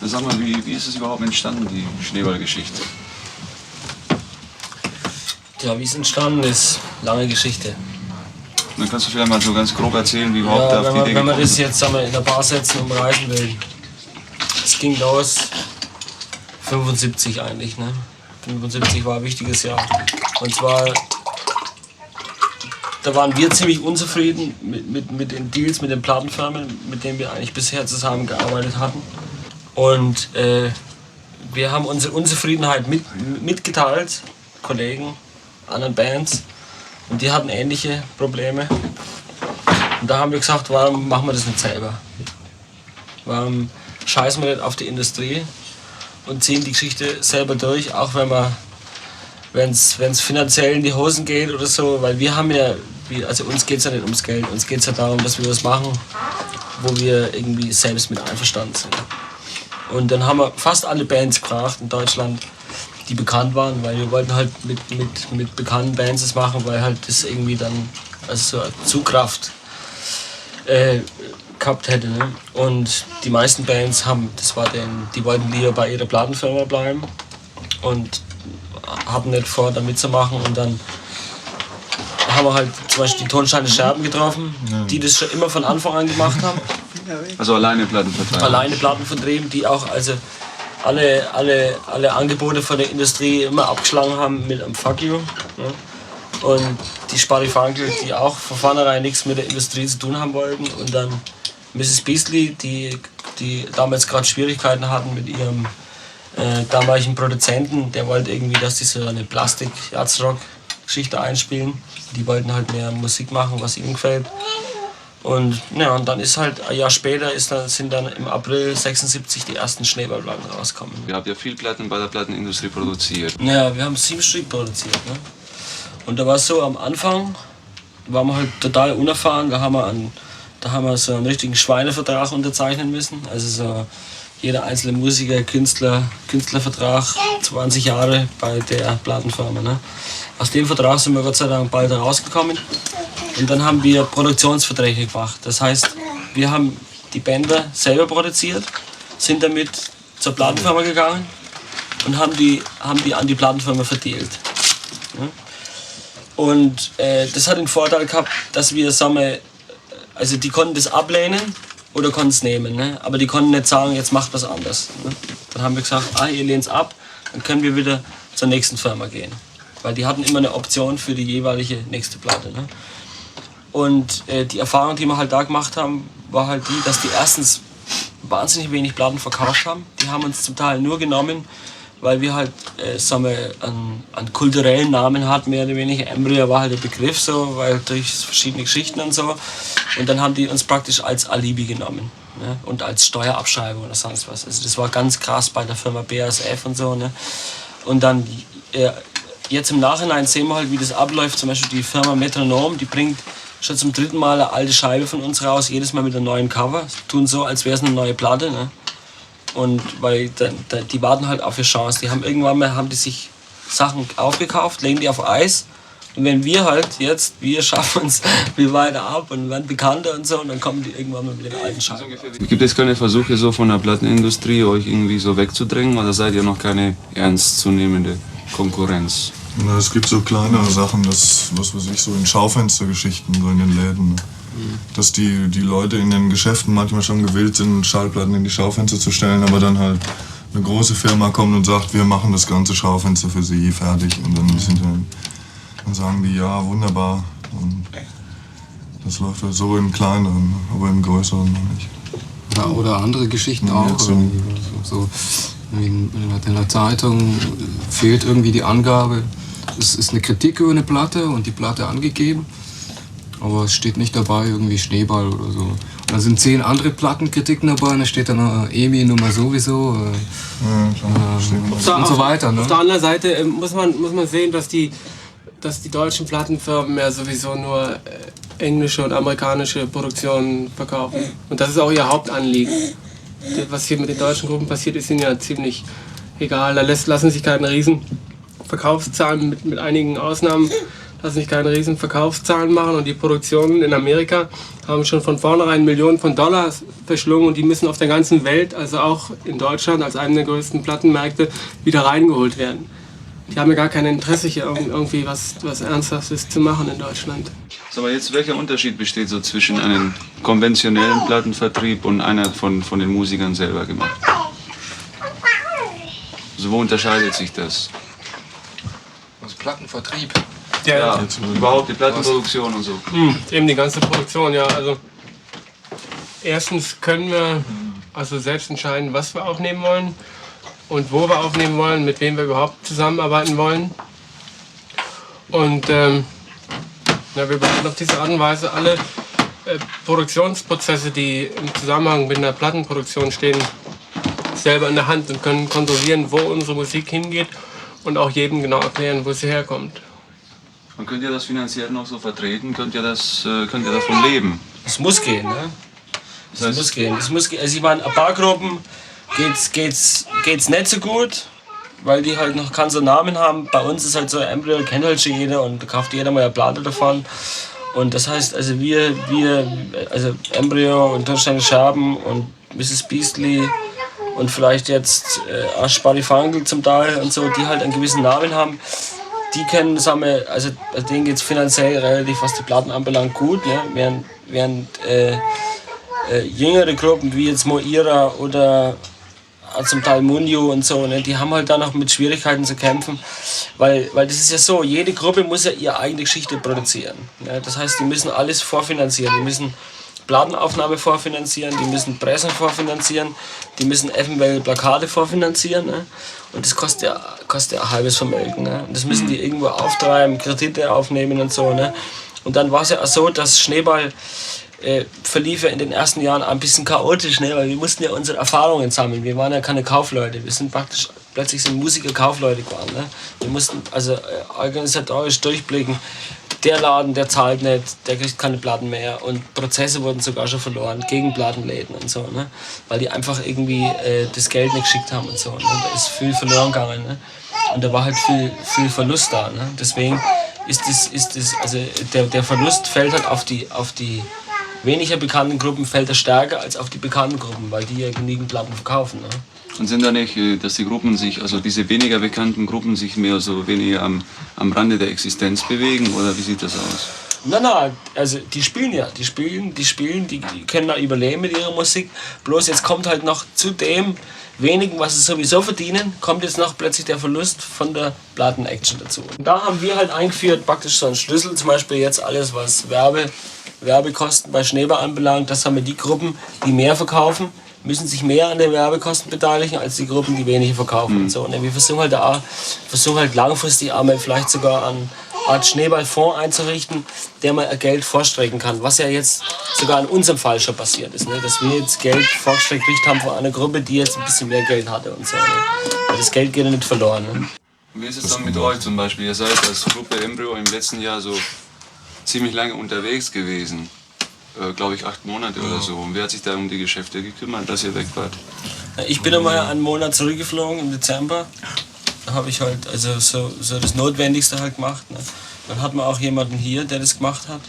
Sag mal, wie ist es überhaupt entstanden, die Schneeballgeschichte? Ja, wie es entstanden ist, lange Geschichte. Dann kannst du vielleicht mal so ganz grob erzählen, wie überhaupt auf die Idee wenn man das jetzt in der Bar setzen und umreißen will. Es ging los 75 eigentlich, ne? 75 war ein wichtiges Jahr. Und zwar, da waren wir ziemlich unzufrieden mit den Deals, mit den Plattenfirmen, mit denen wir eigentlich bisher zusammengearbeitet hatten. Und wir haben unsere Unzufriedenheit mitgeteilt, Kollegen, anderen Bands. Und die hatten ähnliche Probleme. Und da haben wir gesagt, warum machen wir das nicht selber? Warum scheißen wir nicht auf die Industrie und ziehen die Geschichte selber durch, auch wenn es finanziell in die Hosen geht oder so, weil wir haben ja, also uns geht es ja nicht ums Geld, uns geht es ja darum, dass wir was machen, wo wir irgendwie selbst mit einverstanden sind. Und dann haben wir fast alle Bands gebracht in Deutschland, die bekannt waren, weil wir wollten halt mit bekannten Bands das machen, weil halt das irgendwie dann also so eine Zugkraft gehabt hätte. Ne? Und die meisten Bands die wollten lieber bei ihrer Plattenfirma bleiben und hatten nicht vor, da mitzumachen. Und dann haben wir halt zum Beispiel die Tonsteine Scherben getroffen, die das schon immer von Anfang an gemacht haben. Also alleine Plattenvertreiben? Alleine Platten vertrieben, die auch also alle Angebote von der Industrie immer abgeschlagen haben mit einem Fuck you. Ne? Und die Sparifankel, die auch von vornherein nichts mit der Industrie zu tun haben wollten. Und dann Mrs. Beasley, die damals gerade Schwierigkeiten hatten mit ihrem damaligen Produzenten. Der wollte irgendwie, dass die so eine Plastik-Jazzrock-Geschichte einspielen. Die wollten halt mehr Musik machen, was ihnen gefällt. Und, ja, und dann ist halt ein Jahr später sind dann im April 76 die ersten Schneeballplatten rausgekommen. Ihr habt ja viel Platten bei der Plattenindustrie produziert. Ja, wir haben 7 Stück produziert. Ne? Und da war es so, am Anfang waren wir halt total unerfahren. Da haben wir so einen richtigen Schweinevertrag unterzeichnen müssen. Also so jeder einzelne Musiker, Künstlervertrag, 20 Jahre bei der Plattenfirma. Ne? Aus dem Vertrag sind wir Gott sei Dank bald rausgekommen. Und dann haben wir Produktionsverträge gemacht. Das heißt, wir haben die Bänder selber produziert, sind damit zur Plattenfirma gegangen und haben die an die Plattenfirma verteilt. Und das hat den Vorteil gehabt, dass wir, also die konnten das ablehnen oder konnten es nehmen. Ne? Aber die konnten nicht sagen, jetzt macht was anderes. Ne? Dann haben wir gesagt, ihr lehnt es ab, dann können wir wieder zur nächsten Firma gehen. Weil die hatten immer eine Option für die jeweilige nächste Platte. Ne? Und die Erfahrung, die wir halt da gemacht haben, war halt die, dass die erstens wahnsinnig wenig Platten verkauft haben. Die haben uns zum Teil nur genommen, weil wir halt einen kulturellen Namen hatten, mehr oder weniger. Embryo war halt der Begriff so, weil durch verschiedene Geschichten und so. Und dann haben die uns praktisch als Alibi genommen. Ne? Und als Steuerabschreibung oder sonst was. Also das war ganz krass bei der Firma BASF und so. Ne? Und dann jetzt im Nachhinein sehen wir halt, wie das abläuft. Zum Beispiel die Firma Metronom, die bringt schon zum 3. Mal eine alte Scheibe von uns raus, jedes Mal mit einem neuen Cover. Tun so, als wäre es eine neue Platte. Ne? Und weil die warten halt auf ihre Chance. Irgendwann mal haben die sich Sachen aufgekauft, legen die auf Eis. Und wenn wir schaffen uns viel weiter ab und werden bekannter und so, und dann kommen die irgendwann mal mit den alten Scheiben. Gibt es keine Versuche so von der Plattenindustrie, euch irgendwie so wegzudrängen, oder seid ihr noch keine ernstzunehmende Konkurrenz? Na, es gibt so kleinere Sachen, was weiß ich, so in Schaufenstergeschichten, so in den Läden. Dass die Leute in den Geschäften manchmal schon gewillt sind, Schallplatten in die Schaufenster zu stellen, aber dann halt eine große Firma kommt und sagt, wir machen das ganze Schaufenster für sie fertig. Und dann sagen die, ja, wunderbar. Und das läuft halt so im Kleineren, aber im Größeren noch nicht. Oder andere Geschichten auch. So in der Zeitung fehlt irgendwie die Angabe, es ist eine Kritik über eine Platte und die Platte angegeben, aber es steht nicht dabei irgendwie Schneeball oder so. Und da sind 10 andere Plattenkritiken dabei und da steht dann noch EMI Nummer sowieso und so weiter. Ne? Auf der anderen Seite muss man sehen, dass die deutschen Plattenfirmen ja sowieso nur englische und amerikanische Produktionen verkaufen. Und das ist auch ihr Hauptanliegen. Was hier mit den deutschen Gruppen passiert, ist ihnen ja ziemlich egal. Da lassen sich keine riesen Verkaufszahlen mit einigen Ausnahmen. also nicht keine riesen Verkaufszahlen machen und die Produktionen in Amerika haben schon von vornherein Millionen von Dollars verschlungen und die müssen auf der ganzen Welt, also auch in Deutschland als einem der größten Plattenmärkte, wieder reingeholt werden. Die haben ja gar kein Interesse, hier irgendwie was Ernsthaftes zu machen in Deutschland. Aber jetzt, welcher Unterschied besteht so zwischen einem konventionellen Plattenvertrieb und einer von den Musikern selber gemacht? Also wo unterscheidet sich das? Also Plattenvertrieb. Ja, überhaupt die Plattenproduktion und so. Eben die ganze Produktion, ja. Also erstens können wir also selbst entscheiden, was wir aufnehmen wollen und wo wir aufnehmen wollen, mit wem wir überhaupt zusammenarbeiten wollen. Und wir behalten auf diese Art und Weise alle Produktionsprozesse, die im Zusammenhang mit einer Plattenproduktion stehen, selber in der Hand und können kontrollieren, wo unsere Musik hingeht und auch jedem genau erklären, wo sie herkommt. Und könnt ihr das finanziell noch so vertreten? Könnt ihr davon leben? Es muss gehen, ne? Es muss gehen. Also ich meine, ein paar Gruppen geht's nicht so gut, weil die halt noch keinen so Namen haben. Bei uns ist halt so, Embryo kennt halt schon jeder und da kauft jeder mal eine Platte davon. Und das heißt, also also Embryo und Tonsteine Scherben und Mrs. Beastly und vielleicht jetzt Sparifangel zum Teil und so, die halt einen gewissen Namen haben, die können, sagen wir, also denen geht es finanziell relativ, was die Platten anbelangt, gut, ne? Während jüngere Gruppen wie jetzt Moira oder zum Teil Munio und so, ne, die haben halt dann auch mit Schwierigkeiten zu kämpfen, weil das ist ja so, jede Gruppe muss ja ihre eigene Geschichte produzieren. Ne? Das heißt, die müssen alles vorfinanzieren, die müssen Plattenaufnahme vorfinanzieren, die müssen Pressen vorfinanzieren, die müssen eventuell Plakate vorfinanzieren, ne? Und das kostet ja ein halbes Vermögen. Ne? Und das müssen die irgendwo auftreiben, Kredite aufnehmen und so. Ne? Und dann war es ja auch so, dass Schneeball verlief ja in den ersten Jahren ein bisschen chaotisch, ne? Weil wir mussten ja unsere Erfahrungen sammeln. Wir waren ja keine Kaufleute, wir sind plötzlich sind Musiker Kaufleute geworden. Ne? Wir mussten also organisatorisch durchblicken, der Laden, der zahlt nicht, der kriegt keine Platten mehr und Prozesse wurden sogar schon verloren gegen Plattenläden und so, ne? Weil die einfach irgendwie das Geld nicht geschickt haben und so. Ne? Da ist viel verloren gegangen, ne? Und da war halt viel Verlust da. Ne? Deswegen ist das also der Verlust fällt halt auf die weniger bekannten Gruppen fällt er stärker als auf die bekannten Gruppen, weil die ja genügend Platten verkaufen. Ne? Und sind da nicht, dass die Gruppen sich, also diese weniger bekannten Gruppen sich mehr so weniger am Rande der Existenz bewegen, oder wie sieht das aus? Nein, also die spielen ja, die können da überleben mit ihrer Musik, bloß jetzt kommt halt noch zu dem wenigen, was sie sowieso verdienen, kommt jetzt noch plötzlich der Verlust von der Platten-Action dazu. Und da haben wir halt eingeführt, praktisch so einen Schlüssel, zum Beispiel jetzt alles, was Werbekosten bei Schneeball anbelangt, das haben wir die Gruppen, die mehr verkaufen, müssen sich mehr an den Werbekosten beteiligen als die Gruppen, die weniger verkaufen. Und so. Und wir versuchen halt langfristig einmal vielleicht sogar eine Art Schneeballfonds einzurichten, der mal Geld vorstrecken kann, was ja jetzt sogar in unserem Fall schon passiert ist, ne? Dass wir jetzt Geld vorgestreckt haben von einer Gruppe, die jetzt ein bisschen mehr Geld hatte und so. Ne? Weil das Geld geht ja nicht verloren. Ne? Wie ist es dann mit euch zum Beispiel? Ihr seid als Gruppe Embryo im letzten Jahr so ziemlich lange unterwegs gewesen. Glaube ich 8 Monate oder so. Und wer hat sich da um die Geschäfte gekümmert, dass ihr weg wart? Ich bin einmal einen Monat zurückgeflogen im Dezember. Da habe ich halt also so das Notwendigste halt gemacht. Ne? Dann hat man auch jemanden hier, der das gemacht hat.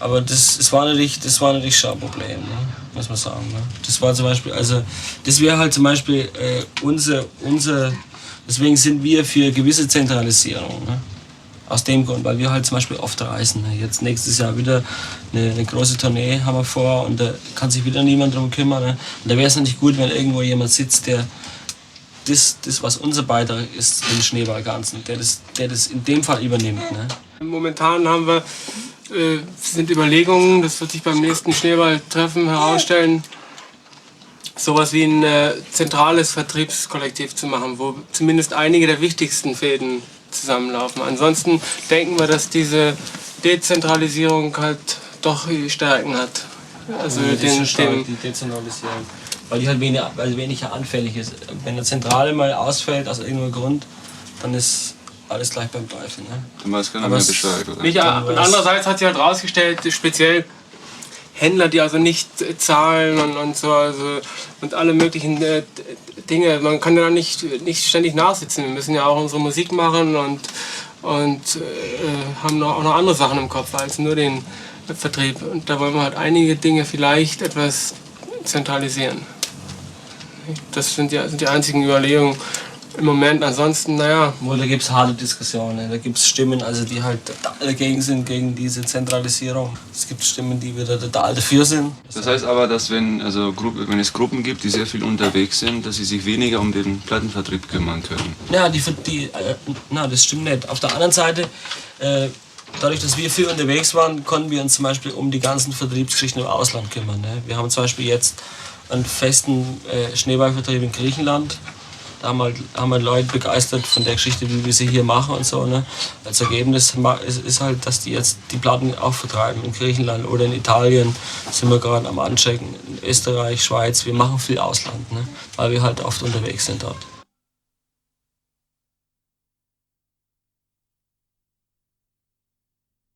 Aber das war natürlich schon ein Problem, ne? Muss man sagen. Ne? Das war zum Beispiel, also das wäre halt zum Beispiel unser deswegen sind wir für gewisse Zentralisierung. Ne? Aus dem Grund, weil wir halt zum Beispiel oft reisen. Jetzt nächstes Jahr wieder eine große Tournee haben wir vor und da kann sich wieder niemand drum kümmern. Ne? Und da wäre es natürlich gut, wenn irgendwo jemand sitzt, der das, was unser Beitrag ist, den Schneeballganzen, der das in dem Fall übernimmt. Ne? Momentan sind Überlegungen, das wird sich beim nächsten Schneeballtreffen herausstellen, sowas wie ein zentrales Vertriebskollektiv zu machen, wo zumindest einige der wichtigsten Fäden zusammenlaufen. Ansonsten denken wir, dass diese Dezentralisierung halt doch Stärken hat. Also die Dezentralisierung. Weil die halt weniger anfällig ist. Wenn eine Zentrale mal ausfällt aus irgendeinem Grund, dann ist alles gleich beim Teufel. Ne? Dann weiß keiner mehr Bescheid, oder? Und andererseits hat sich halt rausgestellt, speziell Händler, die also nicht zahlen und so, also, und alle möglichen Dinge. Man kann ja nicht ständig nachsitzen. Wir müssen ja auch unsere Musik machen und und haben auch noch andere Sachen im Kopf als nur den Vertrieb. Und da wollen wir halt einige Dinge vielleicht etwas zentralisieren. Das sind die einzigen Überlegungen im Moment. Ansonsten, naja. Wo da gibt es harte Diskussionen, da gibt es Stimmen, also die halt total dagegen sind, gegen diese Zentralisierung. Es gibt Stimmen, die wieder total dafür sind. Das heißt aber, dass wenn es Gruppen gibt, die sehr viel unterwegs sind, dass sie sich weniger um den Plattenvertrieb kümmern können. Ja, das stimmt nicht. Auf der anderen Seite, dadurch, dass wir viel unterwegs waren, konnten wir uns zum Beispiel um die ganzen Vertriebsgeschichten im Ausland kümmern. Ne? Wir haben zum Beispiel jetzt einen festen Schneeballvertrieb in Griechenland. Da haben wir Leute begeistert von der Geschichte, wie wir sie hier machen und so. Ne? Als Ergebnis ist halt, dass die jetzt die Platten auch vertreiben in Griechenland oder in Italien. Sind wir gerade am Anchecken. In Österreich, Schweiz. Wir machen viel Ausland, ne? Weil wir halt oft unterwegs sind dort.